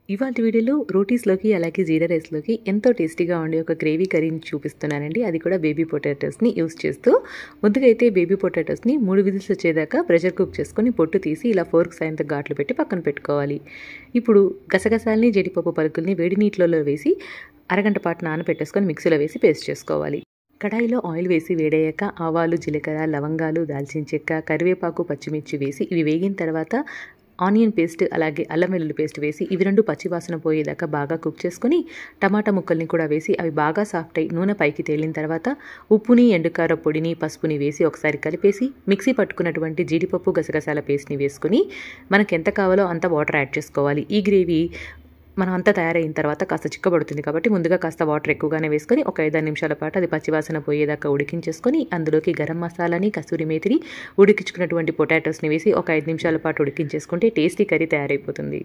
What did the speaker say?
ఇవాల్టి వీడియోలో రోటీస్‌లోకి అలాగే జీరా రైస్‌లోకి ఎంతో టేస్టీగా ఉండే ఒక గ్రేవీ కర్రీని చూపిస్తున్నానండి. అది కూడా బేబీ పొటాటోస్‌ని యూజ్ చేస్తూ. ముందుగా అయితే బేబీ పొటాటోస్‌ని 3 విజిల్స్ వచ్చేదాకా ప్రెషర్ కుక్ చేసుకొని పొట్టు తీసి ఇలా ఫోర్క్ సాయంతో ఘాట్లు పెట్టి పక్కన పెట్టుకోవాలి. ఇప్పుడు గసగసాలని, జీడిపప్పు పలుకుల్ని వేడి నీటిలో వేసి అరగంట పాటు నానబెట్టేసుకొని మిక్సీలో వేసి పేస్ట్ చేసుకోవాలి. కడాయిలో ఆయిల్ వేసి వేడయ్యాక ఆవాలు, జీలకర్ర, లవంగాలు, దాల్చిన చెక్క, కరివేపాకు, పచ్చిమిర్చి వేసి ఇవి వేగిన తర్వాత ఆనియన్ పేస్ట్ అలాగే అల్లం వెల్లుల్లి పేస్ట్ వేసి ఇవి రెండు పచ్చివాసన పోయేదాకా బాగా కుక్ చేసుకొని టమాటా ముక్కల్ని కూడా వేసి అవి బాగా సాఫ్ట్ అయి నూనె పైకి తేలిన తర్వాత ఉప్పుని, ఎండుకార పొడిని, పసుపుని వేసి ఒకసారి కలిపేసి మిక్సీ పట్టుకున్నటువంటి జీడిపప్పు, గసగసాల పేస్ట్ని వేసుకొని మనకు ఎంత కావాలో అంత వాటర్ యాడ్ చేసుకోవాలి. ఈ గ్రేవీ మనం అంతా తయారైన తర్వాత కాస్త చిక్కబడుతుంది కాబట్టి ముందుగా కాస్త వాటర్ ఎక్కువగానే వేసుకొని ఒక 5-6 నిమిషాల పాటు అది పచ్చివాసన పోయేదాకా ఉడికించేసుకొని అందులోకి గరం మసాలాని, కసూరి మేతిని, ఉడికించుకున్నటువంటి పొటాటోస్ని వేసి ఒక 5 నిమిషాల పాటు ఉడికించేసుకుంటే టేస్టీ కర్రీ తయారైపోతుంది.